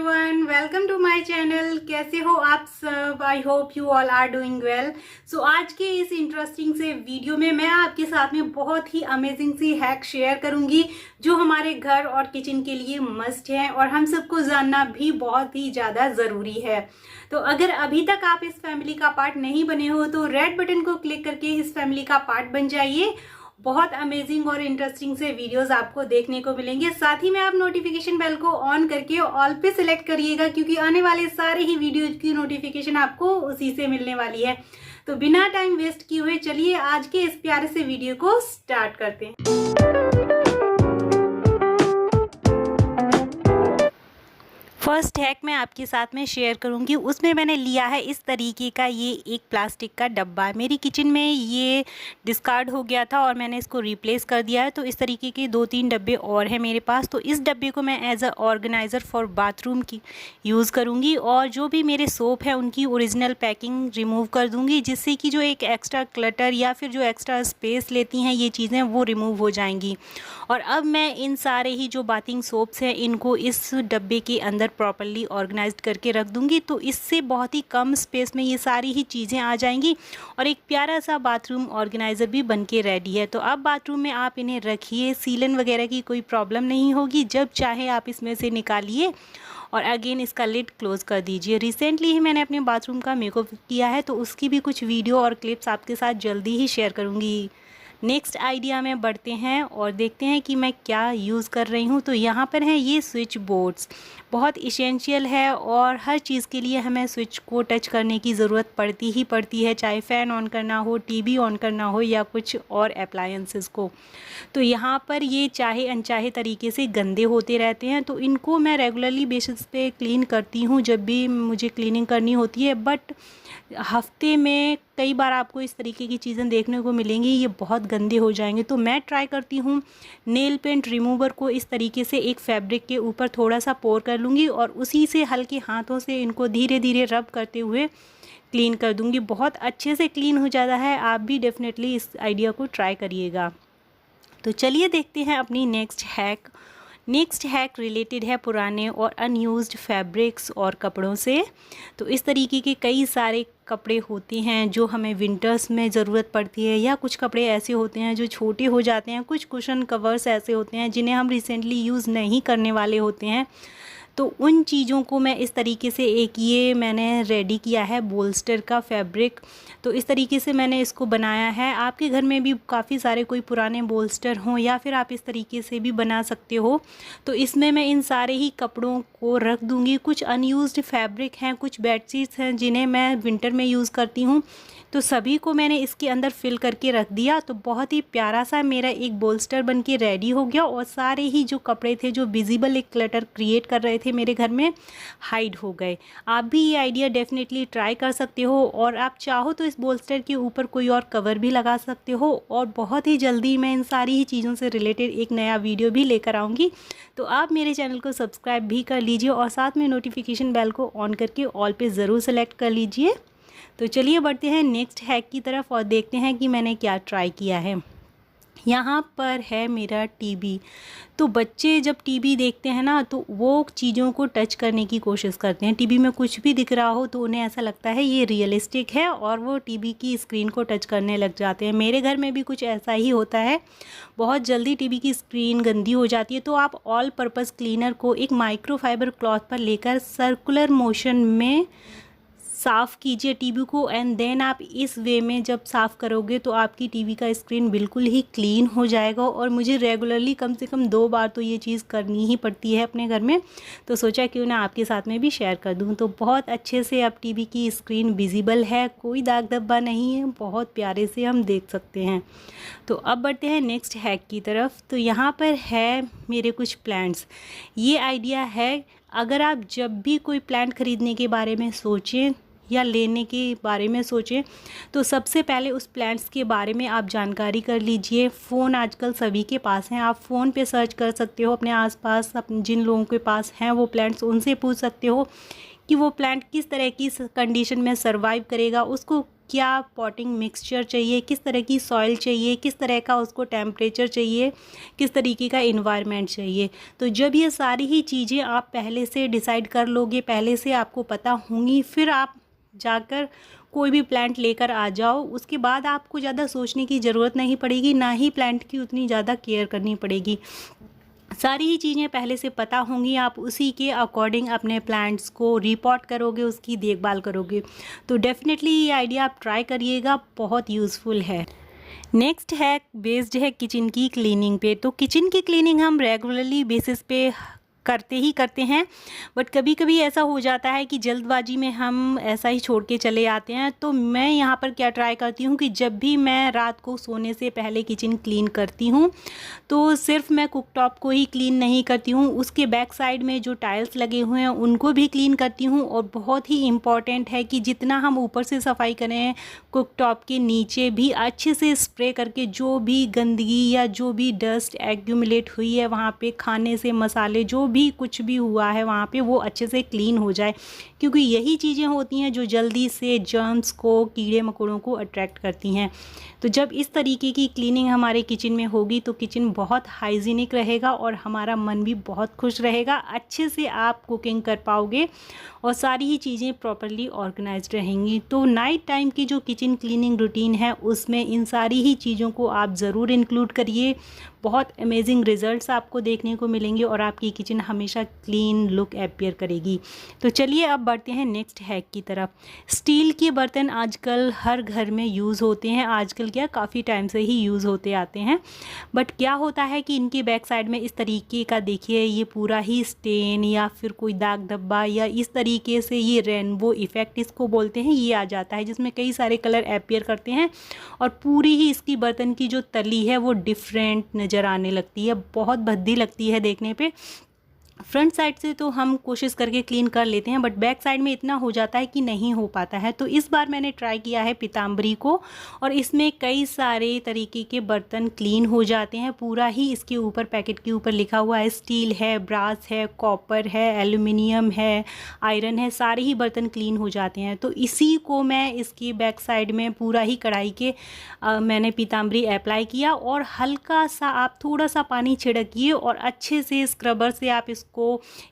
Everyone, welcome to my channel. कैसे हो आप सब? I hope you all are doing well. So आज के इस इंटरेस्टिंग से वीडियो में मैं आपके साथ में बहुत ही अमेजिंग सी हैक शेयर करूंगी जो हमारे घर और किचन के लिए मस्ट है और हम सबको जानना भी बहुत ही ज़्यादा ज़रूरी है। तो अगर अभी तक आप इस फैमिली का पार्ट नहीं बने हो तो रेड बटन को क्लिक करके इस फैमिली का पार्ट बन जाइए। बहुत अमेजिंग और इंटरेस्टिंग से वीडियोस आपको देखने को मिलेंगे। साथ ही में आप नोटिफिकेशन बेल को ऑन करके ऑल पे सिलेक्ट करिएगा क्योंकि आने वाले सारे ही वीडियो की नोटिफिकेशन आपको उसी से मिलने वाली है। तो बिना टाइम वेस्ट किए हुए चलिए आज के इस प्यारे से वीडियो को स्टार्ट करते हैं। फर्स्ट हैक मैं आपके साथ में शेयर करूंगी, उसमें मैंने लिया है इस तरीके का ये एक प्लास्टिक का डब्बा। मेरी किचन में ये डिस्कार्ड हो गया था और मैंने इसको रिप्लेस कर दिया है। तो इस तरीके के 2-3 डब्बे और हैं मेरे पास। तो इस डब्बे को मैं as a organiser for bathroom की यूज़ करूँगी और जो भी मेरे सोप है उनकी ओरिजिनल पैकिंग रिमूव कर दूँगी, जिससे कि जो एक एक्स्ट्रा क्लटर या फिर जो एक्स्ट्रा स्पेस लेती हैं ये चीज़ें वो रिमूव हो जाएंगी। और अब मैं इन सारे ही जो बाथिंग सोप्स हैं इनको इस डब्बे के अंदर प्रॉपर्ली ऑर्गेनाइज्ड करके रख दूंगी। तो इससे बहुत ही कम स्पेस में ये सारी ही चीज़ें आ जाएंगी और एक प्यारा सा बाथरूम ऑर्गेनाइज़र भी बनके रेडी है। तो अब बाथरूम में आप इन्हें रखिए, सीलन वगैरह की कोई प्रॉब्लम नहीं होगी। जब चाहे आप इसमें से निकालिए और अगेन इसका लिड क्लोज कर दीजिए। रिसेंटली ही मैंने अपने बाथरूम का मेकअप किया है तो उसकी भी कुछ वीडियो और क्लिप्स आपके साथ जल्दी ही शेयर करूँगी। नेक्स्ट आइडिया में बढ़ते हैं और देखते हैं कि मैं क्या यूज़ कर रही हूँ। तो यहाँ पर हैं ये स्विच बोर्ड्स, बहुत इसेंशियल है और हर चीज़ के लिए हमें स्विच को टच करने की ज़रूरत पड़ती ही पड़ती है, चाहे फ़ैन ऑन करना हो, टीवी ऑन करना हो या कुछ और अप्लायंसेस को। तो यहाँ पर ये चाहे अनचाहे तरीके से गंदे होते रहते हैं, तो इनको मैं रेगुलरली बेसिस पे क्लीन करती हूँ जब भी मुझे क्लीनिंग करनी होती है। बट हफ्ते में कई बार आपको इस तरीके की चीज़ें देखने को मिलेंगी, ये बहुत गंदे हो जाएंगे। तो मैं ट्राई करती हूँ नेल पेंट रिमूवर को इस तरीके से एक फैब्रिक के ऊपर थोड़ा सा पोर कर लूँगी और उसी से हल्के हाथों से इनको धीरे धीरे रब करते हुए क्लीन कर दूँगी। बहुत अच्छे से क्लीन हो जाता है। आप भी डेफिनेटली इस आइडिया को ट्राई करिएगा। तो चलिए देखते हैं अपनी नेक्स्ट हैक रिलेटेड है पुराने और अनयूज्ड फैब्रिक्स और कपड़ों से। तो इस तरीके के कई सारे कपड़े होते हैं जो हमें विंटर्स में ज़रूरत पड़ती है, या कुछ कपड़े ऐसे होते हैं जो छोटे हो जाते हैं, कुछ कुशन कवर्स ऐसे होते हैं जिन्हें हम रिसेंटली यूज़ नहीं करने वाले होते हैं। तो उन चीज़ों को मैं इस तरीके से ये मैंने रेडी किया है बोल्स्टर का फैब्रिक। तो इस तरीके से मैंने इसको बनाया है। आपके घर में भी काफ़ी सारे कोई पुराने बोल्स्टर हों या फिर आप इस तरीके से भी बना सकते हो। तो इसमें मैं इन सारे ही कपड़ों को रख दूँगी। कुछ अनयूज्ड फैब्रिक हैं, कुछ बेडशीट्स हैं जिन्हें मैं विंटर में यूज़ करती हूँ, तो सभी को मैंने इसके अंदर फिल करके रख दिया। तो बहुत ही प्यारा सा मेरा एक बोल्स्टर बन के रेडी हो गया और सारे ही जो कपड़े थे जो विजिबल एक क्लटर क्रिएट कर रहे थे मेरे घर में, हाइड हो गए। आप भी ये आइडिया डेफिनेटली ट्राई कर सकते हो और आप चाहो तो इस बोल्स्टर के ऊपर कोई और कवर भी लगा सकते हो। और बहुत ही जल्दी मैं इन सारी ही चीज़ों से रिलेटेड एक नया वीडियो भी लेकर आऊँगी। तो आप मेरे चैनल को सब्सक्राइब भी कर लीजिए और साथ में नोटिफिकेशन बेल को ऑन करके ऑल पे ज़रूर सेलेक्ट कर लीजिए। तो चलिए बढ़ते हैं नेक्स्ट हैक की तरफ और देखते हैं कि मैंने क्या ट्राई किया है। यहाँ पर है मेरा टीवी। तो बच्चे जब टीवी देखते हैं ना तो वो चीज़ों को टच करने की कोशिश करते हैं। टीवी में कुछ भी दिख रहा हो तो उन्हें ऐसा लगता है ये रियलिस्टिक है और वो टीवी की स्क्रीन को टच करने लग जाते हैं। मेरे घर में भी कुछ ऐसा ही होता है। बहुत जल्दी टीवी की स्क्रीन गंदी हो जाती है तो आप ऑल पर्पज़ क्लीनर को एक माइक्रोफाइबर क्लॉथ पर लेकर सर्कुलर मोशन में साफ़ कीजिए टीवी को। एंड देन आप इस वे में जब साफ़ करोगे तो आपकी टीवी का स्क्रीन बिल्कुल ही क्लीन हो जाएगा। और मुझे रेगुलरली कम से कम 2 बार तो ये चीज़ करनी ही पड़ती है अपने घर में। तो सोचा क्यों ना आपके साथ में भी शेयर कर दूँ। तो बहुत अच्छे से अब टीवी की स्क्रीन विजिबल है, कोई दाग धब्बा नहीं है, बहुत प्यारे से हम देख सकते हैं। तो अब बढ़ते हैं नेक्स्ट हैक की तरफ। तो यहाँ पर है मेरे कुछ प्लांट्स। ये आइडिया है, अगर आप जब भी कोई प्लांट खरीदने के बारे में सोचें या लेने के बारे में सोचें तो सबसे पहले उस प्लांट्स के बारे में आप जानकारी कर लीजिए। फ़ोन आजकल सभी के पास हैं, आप फ़ोन पे सर्च कर सकते हो अपने आसपास जिन लोगों के पास हैं वो प्लांट्स, उनसे पूछ सकते हो कि वो प्लांट किस तरह की कंडीशन में सर्वाइव करेगा, उसको क्या पॉटिंग मिक्सचर चाहिए, किस तरह की सॉइल चाहिए, किस तरह का उसको टेम्परेचर चाहिए, किस तरीके का इन्वायरमेंट चाहिए। तो जब ये सारी ही चीज़ें आप पहले से डिसाइड कर लोगे, पहले से आपको पता होंगी, फिर आप जाकर कोई भी प्लांट लेकर आ जाओ। उसके बाद आपको ज़्यादा सोचने की ज़रूरत नहीं पड़ेगी, ना ही प्लांट की उतनी ज़्यादा केयर करनी पड़ेगी। सारी ही चीज़ें पहले से पता होंगी, आप उसी के अकॉर्डिंग अपने प्लांट्स को रिपोर्ट करोगे, उसकी देखभाल करोगे। तो डेफिनेटली ये आइडिया आप ट्राई करिएगा, बहुत यूज़फुल है। नेक्स्ट है बेस्ड है किचन की क्लीनिंग पे। तो किचन की क्लीनिंग हम रेगुलरली बेसिस पे करते हैं, बट कभी कभी ऐसा हो जाता है कि जल्दबाजी में हम ऐसा ही छोड़ के चले आते हैं। तो मैं यहाँ पर क्या ट्राई करती हूँ कि जब भी मैं रात को सोने से पहले किचन क्लीन करती हूँ, तो सिर्फ मैं कुकटॉप को ही क्लीन नहीं करती हूँ, उसके बैक साइड में जो टाइल्स लगे हुए हैं उनको भी क्लीन करती हूँ। और बहुत ही इम्पॉर्टेंट है कि जितना हम ऊपर से सफाई करें, कुकटॉप के नीचे भी अच्छे से स्प्रे करके जो भी गंदगी या जो भी डस्ट एक्यूमुलेट हुई है वहाँ पे, खाने से मसाले जो भी कुछ भी हुआ है वहाँ पे, वो अच्छे से क्लीन हो जाए। क्योंकि यही चीज़ें होती हैं जो जल्दी से जर्म्स को, कीड़े मकोड़ों को अट्रैक्ट करती हैं। तो जब इस तरीके की क्लीनिंग हमारे किचन में होगी तो किचन बहुत हाइजीनिक रहेगा और हमारा मन भी बहुत खुश रहेगा। अच्छे से आप कुकिंग कर पाओगे और सारी ही चीज़ें प्रॉपरली ऑर्गेनाइज्ड रहेंगी। तो नाइट टाइम की जो किचन क्लीनिंग रूटीन है उसमें इन सारी ही चीज़ों को आप ज़रूर इंक्लूड करिए। बहुत अमेजिंग रिजल्ट्स आपको देखने को मिलेंगे और आपकी किचन हमेशा क्लीन लुक अपीयर करेगी। तो चलिए अब बढ़ते हैं नेक्स्ट हैक की तरफ। स्टील के बर्तन आजकल हर घर में यूज़ होते हैं, आजकल क्या काफ़ी टाइम से ही यूज़ होते आते हैं। बट क्या होता है कि इनके बैक साइड में इस तरीके का देखिए, ये पूरा ही स्टेन या फिर कोई दाग धब्बा या इस तरीके से ये रेनबो इफ़ेक्ट इसको बोलते हैं, ये आ जाता है, जिसमें कई सारे कलर अपीयर करते हैं और पूरी ही इसकी बर्तन की जो तली है वो डिफरेंट नज़र आने लगती है, बहुत भद्दी लगती है देखने पे। फ्रंट साइड से तो हम कोशिश करके क्लीन कर लेते हैं, बट बैक साइड में इतना हो जाता है कि नहीं हो पाता है। तो इस बार मैंने ट्राई किया है पीताम्बरी को और इसमें कई सारे तरीके के बर्तन क्लीन हो जाते हैं। पूरा ही इसके ऊपर, पैकेट के ऊपर लिखा हुआ है, स्टील है, ब्रास है, कॉपर है, एल्यूमिनियम है, आयरन है, सारे ही बर्तन क्लीन हो जाते हैं। तो इसी को मैं इसकी बैक साइड में पूरा ही कढ़ाई के मैंने पीताम्बरी अप्लाई किया और हल्का सा आप थोड़ा सा पानी छिड़किए और अच्छे से स्क्रबर से आप इसको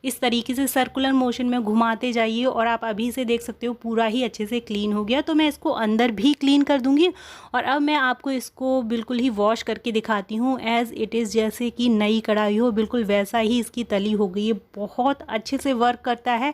इस तरीके से सर्कुलर मोशन में घुमाते जाइए और आप अभी से देख सकते हो पूरा ही अच्छे से क्लीन हो गया। तो मैं इसको अंदर भी क्लीन कर दूंगी और अब मैं आपको इसको बिल्कुल ही वॉश करके दिखाती हूँ एज़ इट इज़, जैसे कि नई कढ़ाई हो, बिल्कुल वैसा ही इसकी तली हो गई है। बहुत अच्छे से वर्क करता है,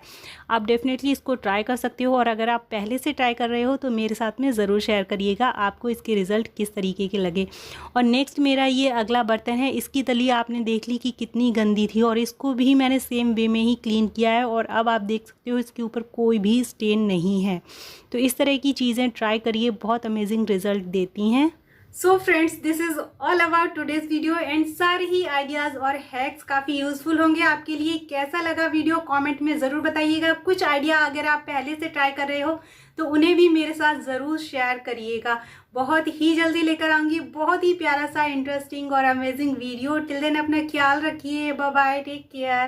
आप डेफिनेटली इसको ट्राई कर सकते हो। और अगर आप पहले से ट्राई कर रहे हो तो मेरे साथ में ज़रूर शेयर करिएगा आपको इसके रिज़ल्ट किस तरीके के लगे। और नेक्स्ट मेरा ये अगला बर्तन है, इसकी तली आपने देख ली कि कितनी गंदी थी और इसको भी मैंने सेम वे में ही क्लीन किया है और अब आप देख सकते हो इसके ऊपर कोई भी स्टेन नहीं है। तो इस तरह की चीज़ें ट्राई करिए, बहुत अमेजिंग रिजल्ट देती हैं। So friends, this is all about today's video and सारे ही आइडियाज़ और हैक्स काफ़ी यूज़फुल होंगे आपके लिए। कैसा लगा वीडियो कमेंट में ज़रूर बताइएगा। कुछ आइडिया अगर आप पहले से ट्राई कर रहे हो तो उन्हें भी मेरे साथ ज़रूर शेयर करिएगा। बहुत ही जल्दी लेकर आऊँगी बहुत ही प्यारा सा इंटरेस्टिंग और अमेजिंग वीडियो। टिल देन अपना ख्याल रखिए, बाय बाय, टेक केयर।